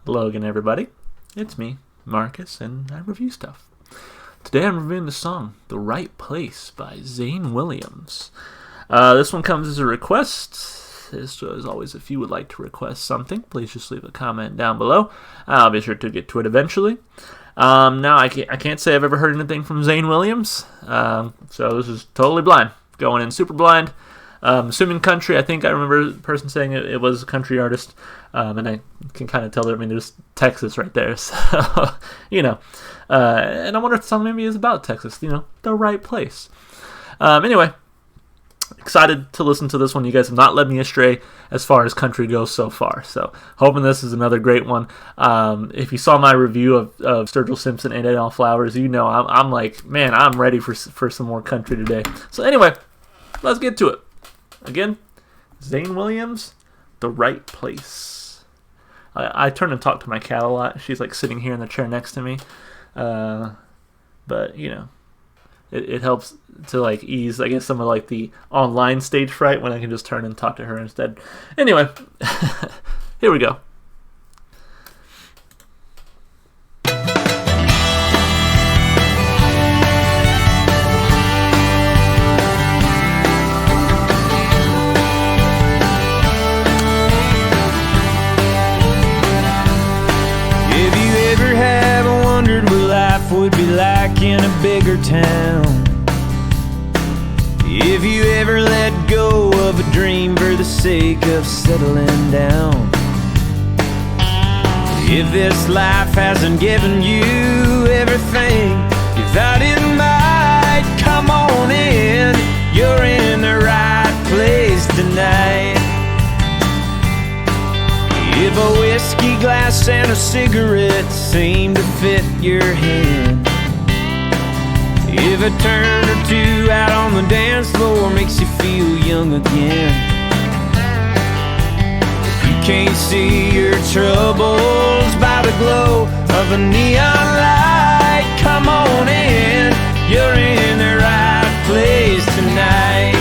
Hello again, everybody. It's me, Marcus, and I review stuff. Today I'm reviewing the song The Right Place by Zane Williams. This one comes as a request. As always, if you would like to request something, please just leave a comment down below. I'll be sure to get to it eventually. Now, I can't say I've ever heard anything from Zane Williams, so this is totally blind. Going in super blind. Assuming country, I think I remember the person saying it was a country artist, and I can kind of tell there. I mean, there's Texas right there, so, and I wonder if the song maybe is about Texas, the right place. Anyway, excited to listen to this one. You guys have not led me astray as far as country goes so far, so hoping this is another great one. If you saw my review of Sturgill Simpson and Adele Flowers, I'm like, man, I'm ready for some more country today. So anyway, let's get to it. Again, Zane Williams, The Right Place. I turn and talk to my cat a lot. She's like sitting here in the chair next to me. But, it helps to like ease, I guess, some of like the online stage fright when I can just turn and talk to her instead. Anyway, here we go. Would be like in a bigger town. If you ever let go of a dream for the sake of settling down. If this life hasn't given you everything you thought it might, come on in, you're in the right place tonight. If a whiskey glass and a cigarette seem to fit your hand, if a turn or two out on the dance floor makes you feel young again, if you can't see your troubles by the glow of a neon light, come on in, you're in the right place tonight.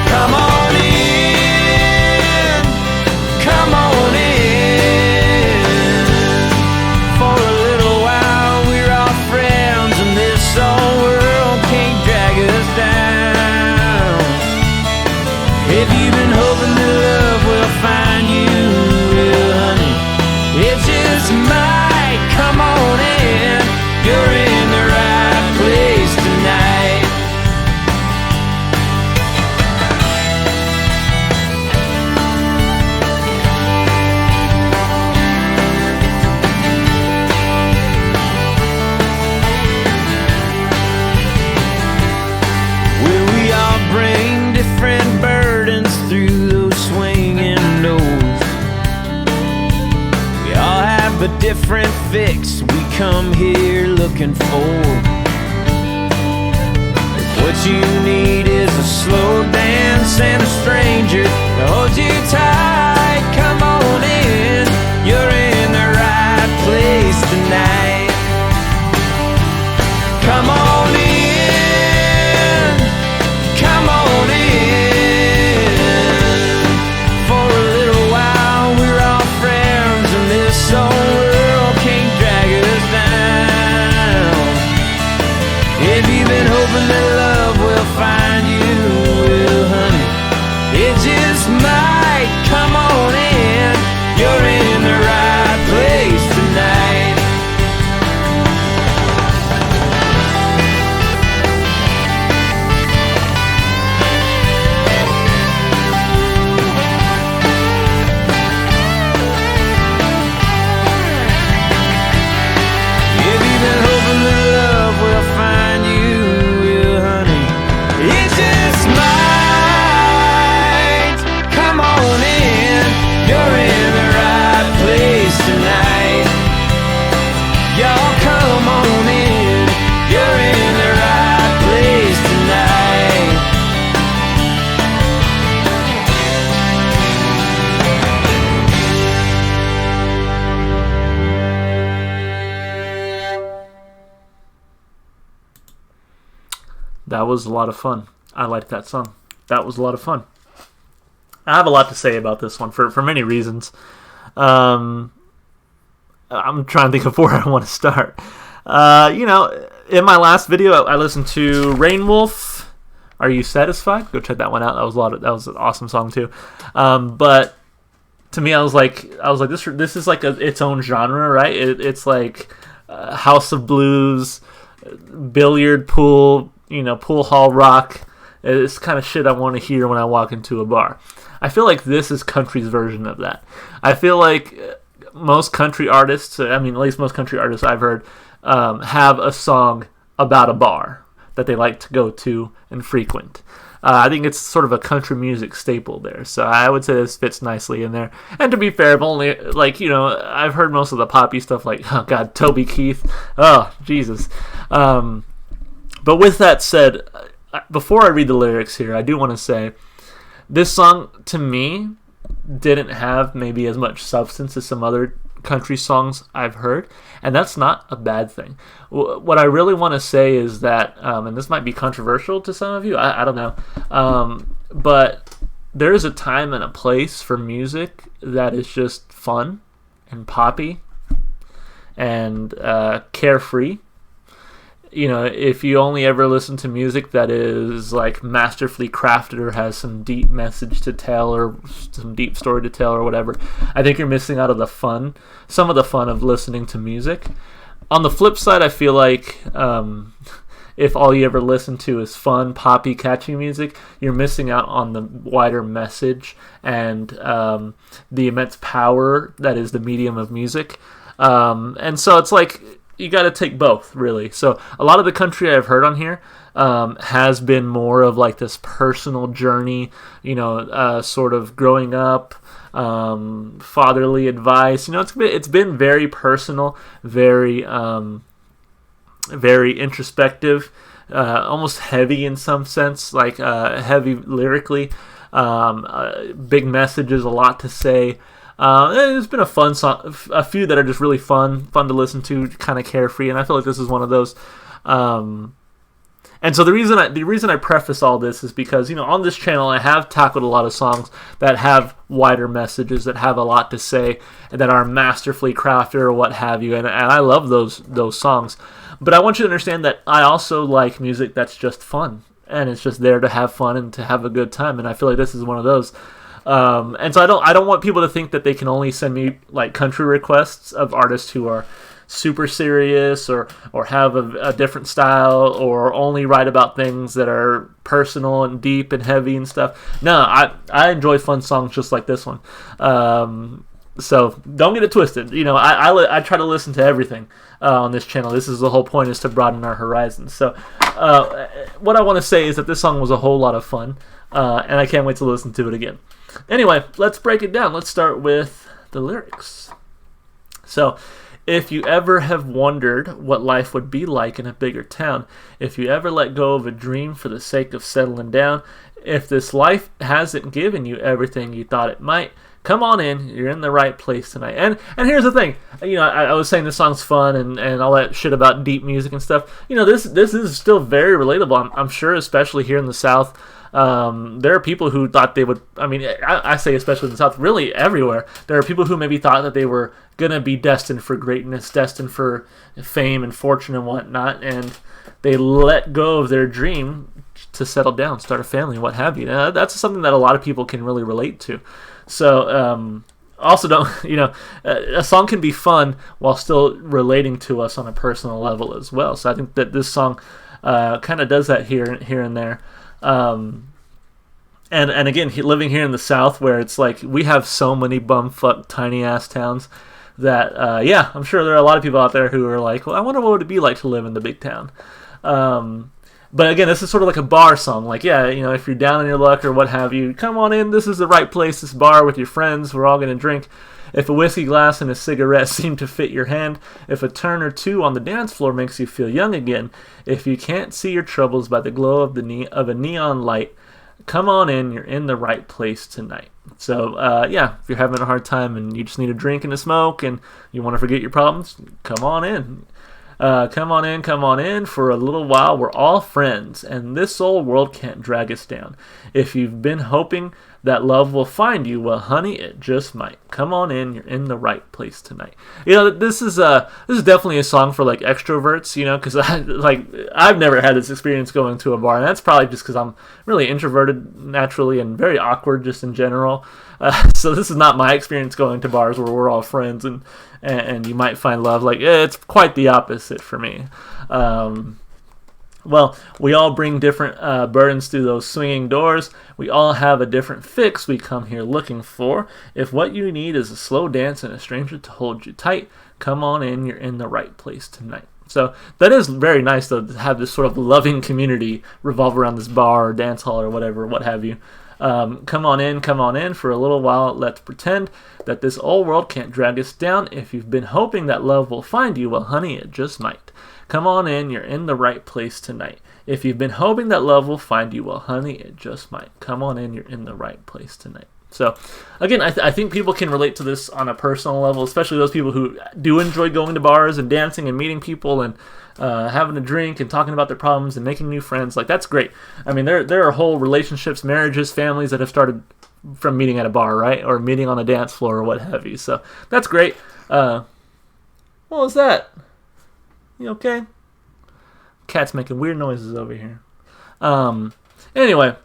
Come on in. Come on in. For a little while we're all friends, and this old world can't drag us down. If you've been hoping that love will find you, well, honey, it just might. Come on in. You're in the right place tonight. Different burdens through those swinging doors. We all have a different fix we come here looking for. If what you need is a slow dance and a stranger to hold you tight, come on in, you're in the right place tonight. Come on in. Come on in. For a little while we're all friends, and this old world can't drag us down. If you've been hoping that love will find you, well, honey, it just might. Come on in. You're in the right place tonight. That was a lot of fun. I liked that song. That was a lot of fun. I have a lot to say about this one for many reasons. I'm trying to think of where I want to start. In my last video, I listened to Rain Wolf. Are You Satisfied? Go check that one out. That was an awesome song too. But to me, I was like, this is like its own genre, right? It's like House of Blues, billiard, pool, pool hall rock. It's kind of shit I want to hear when I walk into a bar. I feel like this is country's version of that. I feel like most country artists, at least most country artists I've heard, have a song about a bar that they like to go to and frequent. I think it's sort of a country music staple there, so I would say this fits nicely in there. And to be fair, I've only, I've heard most of the poppy stuff, like, oh god, Toby Keith, oh, Jesus. But with that said, before I read the lyrics here, I do want to say, this song, to me, didn't have maybe as much substance as some other country songs I've heard, and that's not a bad thing. What I really want to say is that, and this might be controversial to some of you, I don't know, but there's a time and a place for music that is just fun and poppy and carefree. If you only ever listen to music that is like masterfully crafted or has some deep message to tell or some deep story to tell or whatever, I think you're missing out on some of the fun of listening to music. On the flip side, I feel like if all you ever listen to is fun, poppy, catchy music, you're missing out on the wider message and the immense power that is the medium of music. And so it's like, you got to take both, really. So a lot of the country I've heard on here has been more of like this personal journey, sort of growing up, fatherly advice. It's been very personal, very very introspective, almost heavy in some sense, like heavy lyrically, big messages, a lot to say. It's been a fun song, a few that are just really fun to listen to, kind of carefree, and I feel like this is one of those. And so the reason I preface all this is because on this channel I have tackled a lot of songs that have wider messages, that have a lot to say, and that are masterfully crafted or what have you, and I love those songs. But I want you to understand that I also like music that's just fun, and it's just there to have fun and to have a good time, and I feel like this is one of those. And so I don't want people to think that they can only send me like country requests of artists who are super serious or have a different style or only write about things that are personal and deep and heavy and stuff. No, I enjoy fun songs just like this one. So don't get it twisted. I try to listen to everything on this channel. This is the whole point, is to broaden our horizons. So what I want to say is that this song was a whole lot of fun, and I can't wait to listen to it again. Anyway, let's break it down. Let's start with the lyrics. So, if you ever have wondered what life would be like in a bigger town, if you ever let go of a dream for the sake of settling down, if this life hasn't given you everything you thought it might, come on in, you're in the right place tonight. And here's the thing, I was saying this song's fun and all that shit about deep music and stuff. This is still very relatable. I'm sure, especially here in the South. There are people who thought they would, I say especially in the South, really everywhere, there are people who maybe thought that they were going to be destined for greatness, destined for fame and fortune and whatnot, and they let go of their dream to settle down, start a family, what have you. That's something that a lot of people can really relate to. So, also don't, a song can be fun while still relating to us on a personal level as well. So I think that this song kind of does that here and there. And again, living here in the South, where it's like we have so many bumfuck tiny ass towns that I'm sure there are a lot of people out there who are like, well, I wonder what would it be like to live in the big town. But again, this is sort of like a bar song. Like, if you're down on your luck or what have you, come on in. This is the right place. This bar with your friends. We're all going to drink. If a whiskey glass and a cigarette seem to fit your hand, if a turn or two on the dance floor makes you feel young again, if you can't see your troubles by the glow of a neon light, come on in. You're in the right place tonight. So, if you're having a hard time and you just need a drink and a smoke and you want to forget your problems, come on in. Come on in. For a little while, we're all friends, and this old world can't drag us down. If you've been hoping that love will find you. Well, honey, it just might. Come on in, you're in the right place tonight. You know, this is definitely a song for like extroverts, you know, because I've never had this experience going to a bar, and that's probably just because I'm really introverted naturally and very awkward just in general. So this is not my experience going to bars where we're all friends and you might find love. Like, it's quite the opposite for me. Well, we all bring different burdens through those swinging doors. We all have a different fix we come here looking for. If what you need is a slow dance and a stranger to hold you tight, come on in, you're in the right place tonight. So that is very nice, though, to have this sort of loving community revolve around this bar or dance hall or whatever, what have you. Come on in for a little while. Let's pretend that this old world can't drag us down. If you've been hoping that love will find you, well, honey, it just might. Come on in, you're in the right place tonight. If you've been hoping that love will find you, well, honey, it just might. Come on in, you're in the right place tonight. So, again, I think people can relate to this on a personal level, especially those people who do enjoy going to bars and dancing and meeting people and having a drink and talking about their problems and making new friends. Like, that's great. I mean, there are whole relationships, marriages, families that have started from meeting at a bar, right? Or meeting on a dance floor or what have you. So, that's great. What was that? You okay? Cat's making weird noises over here. Anyway,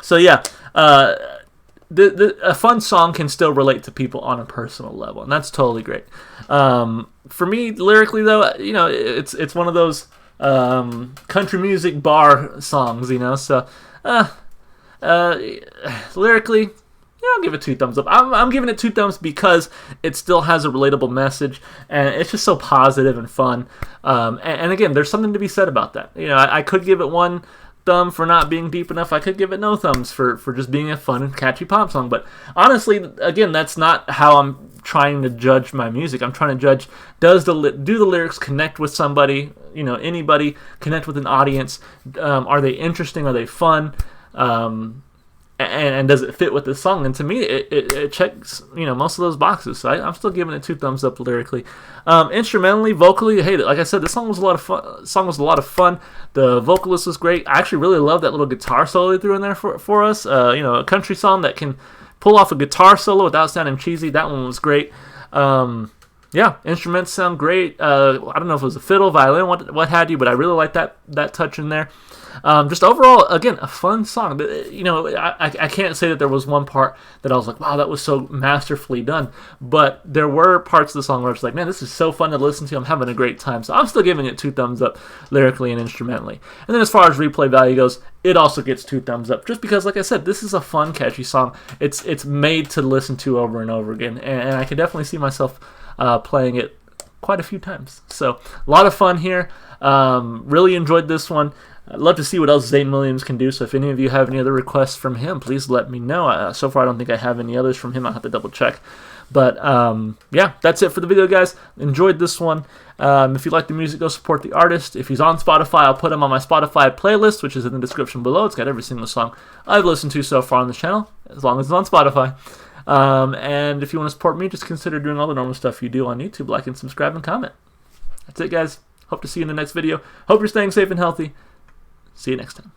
so yeah, a fun song can still relate to people on a personal level, and that's totally great. For me, lyrically though, you know, it's one of those country music bar songs, you know. So lyrically, yeah, I'll give it 2 thumbs up. I'm giving it 2 thumbs because it still has a relatable message, and it's just so positive and fun. And again, there's something to be said about that. You know, I could give it 1 thumb for not being deep enough. I could give it no thumbs for just being a fun and catchy pop song. But honestly, again, that's not how I'm trying to judge my music. I'm trying to judge, do the lyrics connect with somebody? You know, anybody connect with an audience? Are they interesting? Are they fun? And does it fit with the song? And to me, it checks, you know, most of those boxes. So I'm still giving it 2 thumbs up lyrically. Instrumentally, vocally, hey, like I said, this song was a lot of fun. The vocalist was great. I actually really love that little guitar solo they threw in there for us. You know, a country song that can pull off a guitar solo without sounding cheesy. That one was great. Yeah, instruments sound great. I don't know if it was a fiddle, violin, what had you, but I really like that touch in there. Just overall, again, a fun song. You know, I can't say that there was one part that I was like, wow, that was so masterfully done. But there were parts of the song where I was like, man, this is so fun to listen to. I'm having a great time. So I'm still giving it 2 thumbs up lyrically and instrumentally. And then as far as replay value goes, it also gets 2 thumbs up. Just because, like I said, this is a fun, catchy song. It's made to listen to over and over again. And I can definitely see myself playing it quite a few times. So a lot of fun here. Really enjoyed this one. I'd love to see what else Zane Williams can do, so if any of you have any other requests from him, please let me know. So far, I don't think I have any others from him. I'll have to double check. But, yeah, that's it for the video, guys. Enjoyed this one. If you like the music, go support the artist. If he's on Spotify, I'll put him on my Spotify playlist, which is in the description below. It's got every single song I've listened to so far on this channel, as long as it's on Spotify. And if you want to support me, just consider doing all the normal stuff you do on YouTube, like and subscribe and comment. That's it, guys. Hope to see you in the next video. Hope you're staying safe and healthy. See you next time.